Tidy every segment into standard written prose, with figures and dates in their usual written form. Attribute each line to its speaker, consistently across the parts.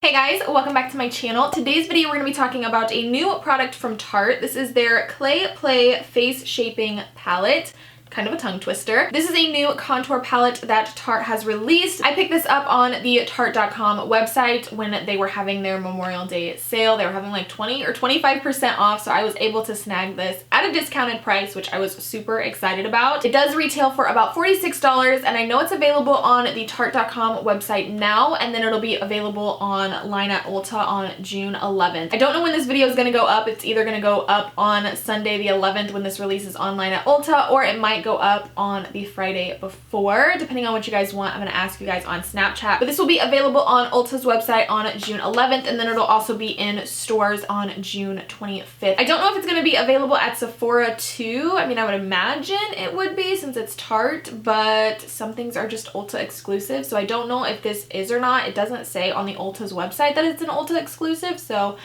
Speaker 1: Hey guys, welcome back to my channel. Today's video we're going to be talking about a new product from Tarte. This is their Clay Play Face Shaping Palette. Kind of a tongue twister. This is a new contour palette that Tarte has released. I picked this up on the Tarte.com website when they were having their Memorial Day sale. They were having like 20 or 25% off, so I was able to snag this at a discounted price, which I was super excited about. It does retail for about $46, and I know it's available on the Tarte.com website now, and then it'll be available online at Ulta on June 11th. I don't know when this video is going to go up. It's either going to go up on Sunday the 11th when this releases online at Ulta, or it might go up on the Friday before, depending on what you guys want. I'm going to ask you guys on Snapchat. But this will be available on Ulta's website on June 11th, and then it'll also be in stores on June 25th. I don't know if it's going to be available at Sephora too. I mean, I would imagine it would be since it's Tarte, but some things are just Ulta exclusive, so I don't know if this is or not. It doesn't say on the Ulta's website that it's an Ulta exclusive, so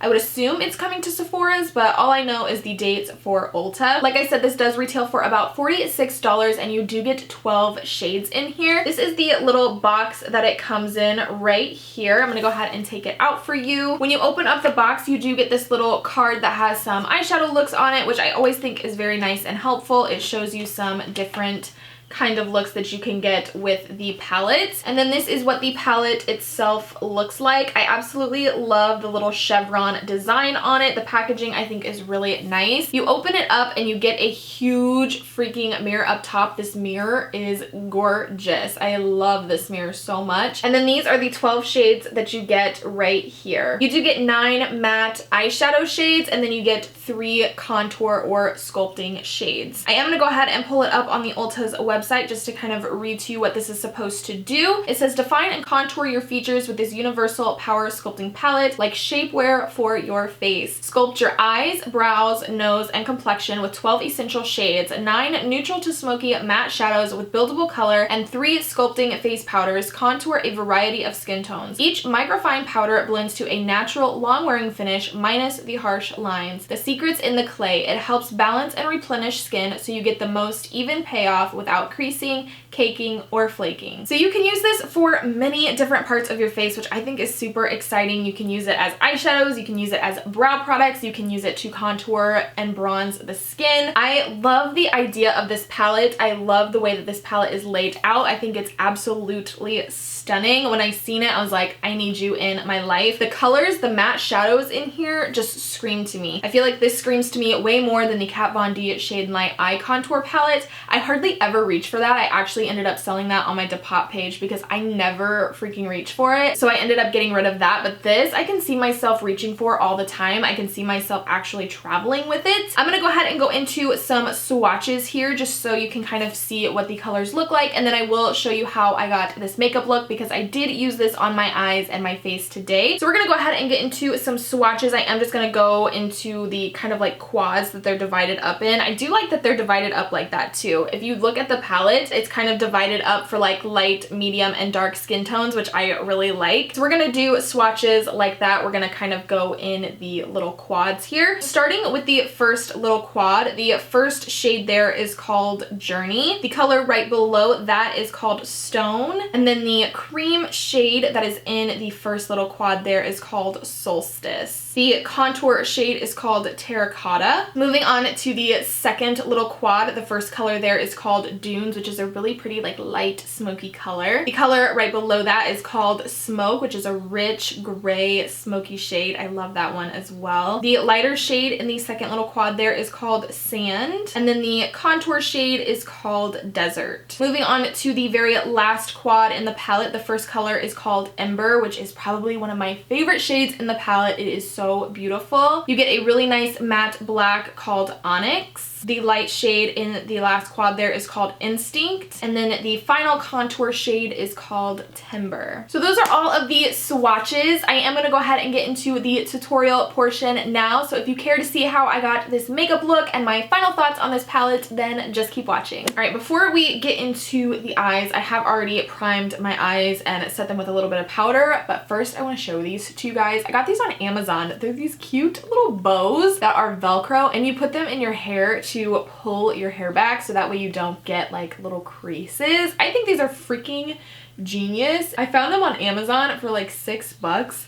Speaker 1: I would assume it's coming to Sephora's, but all I know is the dates for Ulta. Like I said, this does retail for about $46, and you do get 12 shades in here. This is the little box that it comes in right here. I'm gonna go ahead and take it out for you. When you open up the box, you do get this little card that has some eyeshadow looks on it, which I always think is very nice and helpful. It shows you some different kind of looks that you can get with the palette. And then this is what the palette itself looks like. I absolutely love the little chevron design on it. The packaging I think is really nice. You open it up and you get a huge freaking mirror up top. This mirror is gorgeous. I love this mirror so much. And then these are the 12 shades that you get right here. You do get 9 matte eyeshadow shades, and then you get 3 contour or sculpting shades. I am going to go ahead and pull it up on the Ulta's website just to kind of read to you what this is supposed to do. It says, define and contour your features with this universal power sculpting palette like shapewear for your face. Sculpt your eyes, brows, nose, and complexion with 12 essential shades, 9 neutral to smoky matte shadows with buildable color, and 3 sculpting face powders. Contour a variety of skin tones. Each microfine powder blends to a natural, long-wearing finish minus the harsh lines. The secret's in the clay. It helps balance and replenish skin so you get the most even payoff without creasing, caking, or flaking. So you can use this for many different parts of your face, which I think is super exciting. You can use it as eyeshadows, you can use it as brow products, you can use it to contour and bronze the skin. I love the idea of this palette. I love the way that this palette is laid out. I think it's absolutely stunning. When I seen it, I was like, I need you in my life. The colors, the matte shadows in here just scream to me. I feel like this screams to me way more than the Kat Von D Shade Light Eye Contour Palette. I hardly ever reach for that. I actually ended up selling that on my Depop page because I never freaking reach for it. So I ended up getting rid of that. But this, I can see myself reaching for all the time. I can see myself actually traveling with it. I'm gonna go ahead and go into some swatches here just so you can kind of see what the colors look like. And then I will show you how I got this makeup look because I did use this on my eyes and my face today. So we're gonna go ahead and get into some swatches. I am just gonna go into the kind of like quads that they're divided up in. I do like that they're divided up like that too. If you look at the palette, it's kind of divided up for like light, medium, and dark skin tones, which I really like. So we're gonna do swatches like that. We're gonna kind of go in the little quads here. Starting with the first little quad, the first shade there is called Journey. The color right below that is called Stone. And then the cream shade that is in the first little quad there is called Solstice. The contour shade is called Terracotta. Moving on to the second little quad, the first color there is called Dunes, which is a really pretty like light smoky color. The color right below that is called Smoke, which is a rich gray smoky shade. I love that one as well. The lighter shade in the second little quad there is called Sand, and then the contour shade is called Desert. Moving on to the very last quad in the palette, the first color is called Ember, which is probably one of my favorite shades in the palette. It is so beautiful. You get a really nice matte black called Onyx. The light shade in the last quad there is called Instinct, and then the final contour shade is called Timber. So those are all of the swatches. I am going to go ahead and get into the tutorial portion now, so if you care to see how I got this makeup look and my final thoughts on this palette, then just keep watching. Alright, before we get into the eyes, I have already primed my eyes and set them with a little bit of powder, but first I want to show these to you guys. I got these on Amazon. They're these cute little bows that are Velcro, and you put them in your hair to pull your hair back so that way you don't get like little creases. I think these are freaking genius. I found them on Amazon for like $6.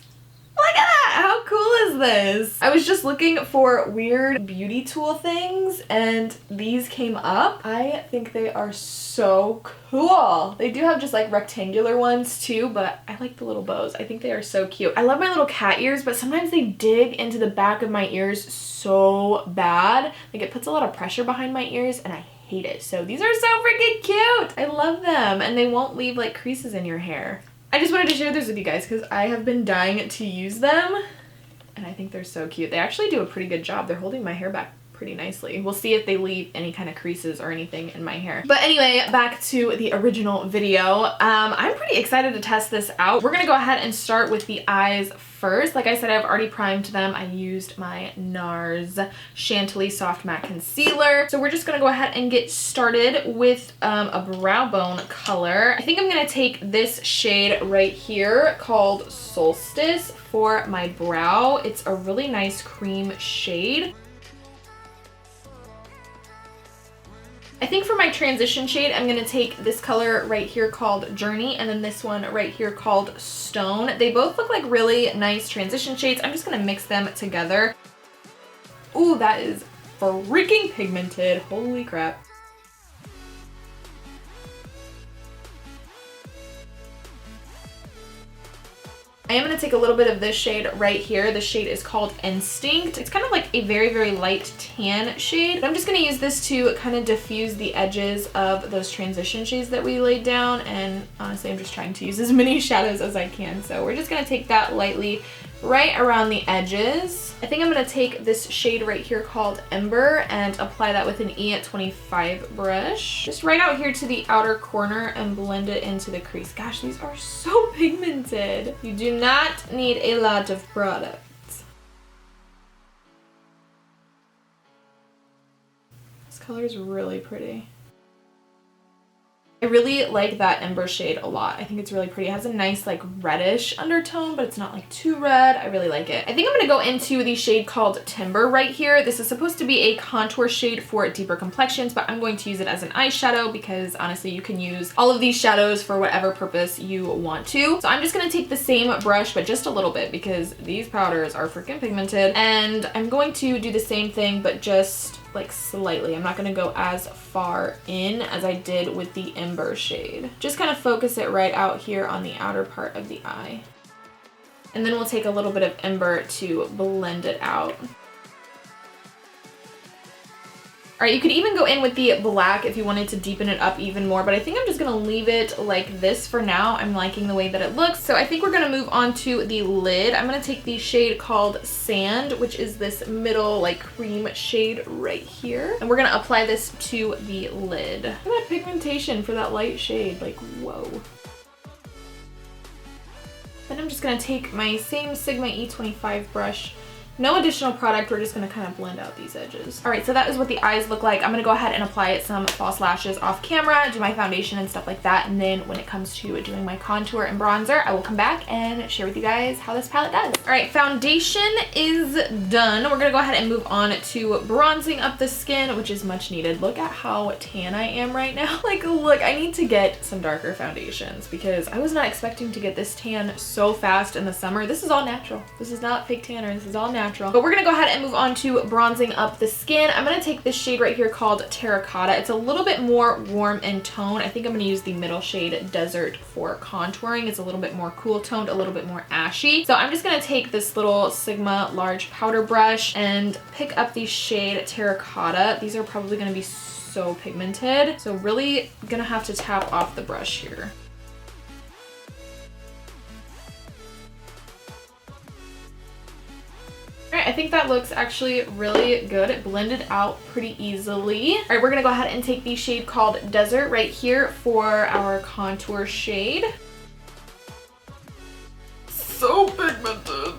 Speaker 1: Look at that! How cool is this? I was just looking for weird beauty tool things and these came up. I think they are so cool. They do have just like rectangular ones too, but I like the little bows. I think they are so cute. I love my little cat ears, but sometimes they dig into the back of my ears so bad. Like it puts a lot of pressure behind my ears and I hate it. So these are so freaking cute. I love them and they won't leave like creases in your hair. I just wanted to share this with you guys because I have been dying to use them and I think they're so cute. They actually do a pretty good job. They're holding my hair back pretty nicely. We'll see if they leave any kind of creases or anything in my hair. But anyway, back to the original video. I'm pretty excited to test this out. We're gonna go ahead and start with the eyes first. Like I said, I've already primed them. I used my NARS Chantilly Soft Matte Concealer. So we're just gonna go ahead and get started with a brow bone color. I think I'm gonna take this shade right here called Solstice for my brow. It's a really nice cream shade. I think for my transition shade, I'm going to take this color right here called Journey and then this one right here called Stone. They both look like really nice transition shades. I'm just going to mix them together. Ooh, that is freaking pigmented. Holy crap. I am going to take a little bit of this shade right here. The shade is called Instinct. It's kind of like a very, very light tan shade. But I'm just going to use this to kind of diffuse the edges of those transition shades that we laid down. And honestly, I'm just trying to use as many shadows as I can. So we're just going to take that lightly right around the edges. I think I'm going to take this shade right here called Ember and apply that with an E25 brush. Just right out here to the outer corner and blend it into the crease. Gosh, these are so pigmented. You do not need a lot of product. This color is really pretty. I really like that Ember shade a lot. I think it's really pretty. It has a nice like reddish undertone, but it's not like too red. I really like it. I think I'm gonna go into the shade called Timber right here. This is supposed to be a contour shade for deeper complexions, but I'm going to use it as an eyeshadow because honestly, you can use all of these shadows for whatever purpose you want to. So I'm just gonna take the same brush, but just a little bit because these powders are freaking pigmented. And I'm going to do the same thing, but just like slightly. I'm not going to go as far in as I did with the Ember shade. Just kind of focus it right out here on the outer part of the eye. And then we'll take a little bit of Ember to blend it out. All right, you could even go in with the black if you wanted to deepen it up even more, but I think I'm just gonna leave it like this for now. I'm liking the way that it looks. So I think we're gonna move on to the lid. I'm gonna take the shade called Sand, which is this middle like cream shade right here. And we're gonna apply this to the lid. Look at that pigmentation for that light shade, like whoa. Then I'm just gonna take my same Sigma E25 brush. No additional product, we're just gonna kind of blend out these edges. All right, so that is what the eyes look like. I'm gonna go ahead and apply some false lashes off camera, do my foundation and stuff like that, and then when it comes to doing my contour and bronzer, I will come back and share with you guys how this palette does. All right, foundation is done. We're gonna go ahead and move on to bronzing up the skin, which is much needed. Look at how tan I am right now. Like, look, I need to get some darker foundations because I was not expecting to get this tan so fast in the summer. This is all natural. This is not fake tanner, this is all natural. But we're gonna go ahead and move on to bronzing up the skin. I'm gonna take this shade right here called Terracotta. It's a little bit more warm in tone. I think I'm gonna use the middle shade Desert for contouring. It's a little bit more cool toned, a little bit more ashy. So I'm just gonna take this little Sigma large powder brush and pick up the shade Terracotta. These are probably gonna be so pigmented. So really gonna have to tap off the brush here. Alright, I think that looks actually really good. It blended out pretty easily. Alright, we're gonna go ahead and take the shade called Desert right here for our contour shade. So pigmented.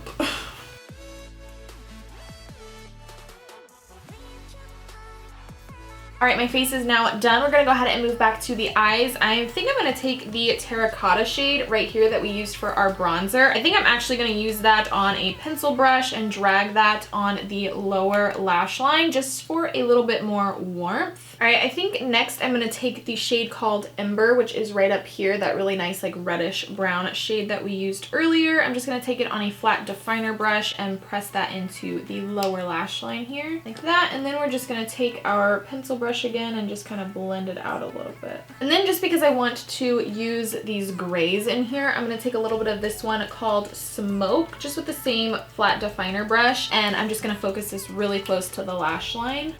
Speaker 1: Alright, my face is now done. We're gonna go ahead and move back to the eyes. I think I'm gonna take the terracotta shade right here that we used for our bronzer. I think I'm actually gonna use that on a pencil brush and drag that on the lower lash line just for a little bit more warmth. Alright, I think next I'm gonna take the shade called Ember, which is right up here, that really nice like reddish brown shade that we used earlier. I'm just gonna take it on a flat definer brush and press that into the lower lash line here, like that. And then we're just gonna take our pencil brush again and just kind of blend it out a little bit. And then just because I want to use these grays in here, I'm gonna take a little bit of this one called Smoke, just with the same flat definer brush, and I'm just gonna focus this really close to the lash line.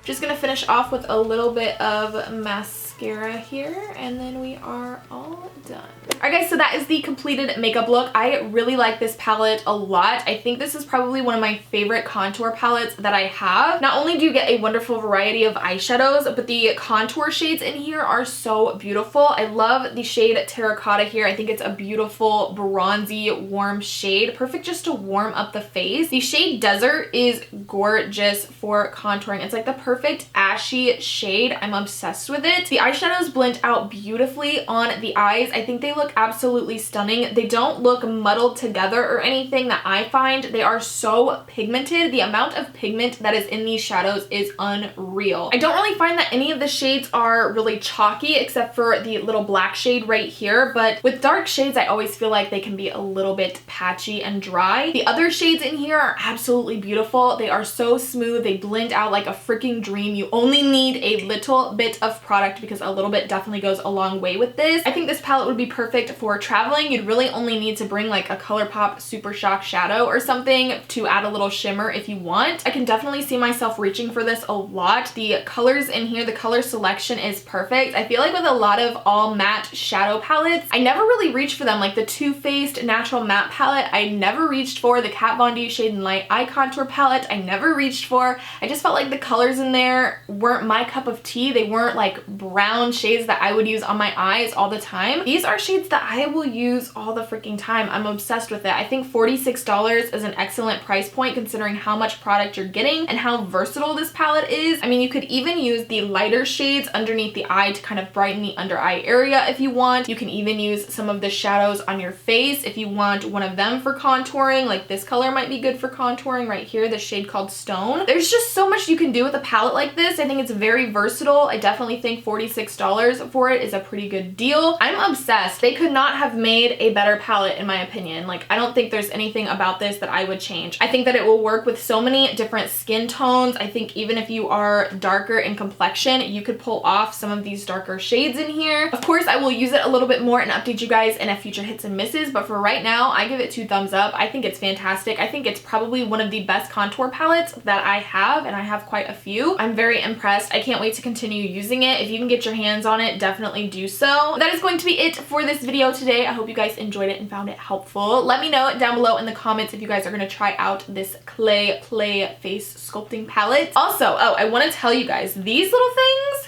Speaker 1: Just gonna finish off with a little bit of mascara here, and then we are all done. Alright guys, so that is the completed makeup look. I really like this palette a lot. I think this is probably one of my favorite contour palettes that I have. Not only do you get a wonderful variety of eyeshadows, but the contour shades in here are so beautiful. I love the shade Terracotta here. I think it's a beautiful bronzy warm shade, perfect just to warm up the face. The shade Desert is gorgeous for contouring. It's like the perfect ashy shade. I'm obsessed with it. The eyeshadows blend out beautifully on the eyes. I think they look absolutely stunning. They don't look muddled together or anything that I find. They are so pigmented. The amount of pigment that is in these shadows is unreal. I don't really find that any of the shades are really chalky except for the little black shade right here, but with dark shades I always feel like they can be a little bit patchy and dry. The other shades in here are absolutely beautiful. They are so smooth. They blend out like a freaking dream. You only need a little bit of product because a little bit definitely goes a long way with this. I think this palette would be perfect for traveling. You'd really only need to bring like a ColourPop Super Shock shadow or something to add a little shimmer if you want. I can definitely see myself reaching for this a lot. The colors in here, the color selection is perfect. I feel like with a lot of all matte shadow palettes, I never really reach for them. Like the Too Faced Natural Matte palette, I never reached for. The Kat Von D Shade and Light Eye Contour palette, I never reached for. I just felt like the colors in there weren't my cup of tea. They weren't like brown shades that I would use on my eyes all the time. These are shades that I will use all the freaking time. I'm obsessed with it. I think $46 is an excellent price point considering how much product you're getting and how versatile this palette is. I mean, you could even use the lighter shades underneath the eye to kind of brighten the under eye area if you want. You can even use some of the shadows on your face if you want one of them for contouring. Like this color might be good for contouring right here, the shade called Stone. There's just so much you can do with a palette like this. I think it's very versatile. I definitely think $46 for it is a pretty good deal. I'm obsessed. They could not have made a better palette in my opinion. Like I don't think there's anything about this that I would change. I think that it will work with so many different skin tones. I think even if you are darker in complexion, you could pull off some of these darker shades in here. Of course, I will use it a little bit more and update you guys in a future hits and misses, but for right now, I give it 2 thumbs up. I think it's fantastic. I think it's probably one of the best contour palettes that I have, and I have quite a few. I'm very impressed. I can't wait to continue using it. If you can get your hands on it, definitely do so. That is going to be it for this video today. I hope you guys enjoyed it and found it helpful. Let me know down below in the comments if you guys are going to try out this Clay Play Face Sculpting palette. Also, oh, I want to tell you guys, these little things,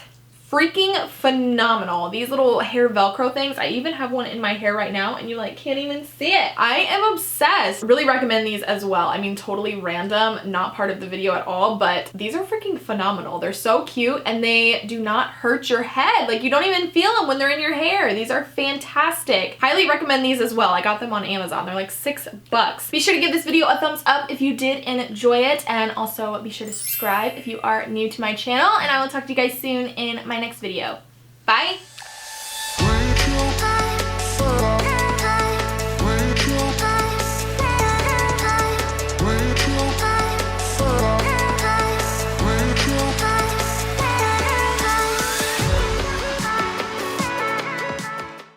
Speaker 1: freaking phenomenal. These little hair Velcro things. I even have one in my hair right now and you like can't even see it. I am obsessed. Really recommend these as well. I mean, totally random, not part of the video at all, but these are freaking phenomenal. They're so cute and they do not hurt your head. Like you don't even feel them when they're in your hair. These are fantastic. Highly recommend these as well. I got them on Amazon. They're like $6. Be sure to give this video a thumbs up if you did enjoy it, and also be sure to subscribe if you are new to my channel, and I will talk to you guys soon in my next video. Bye!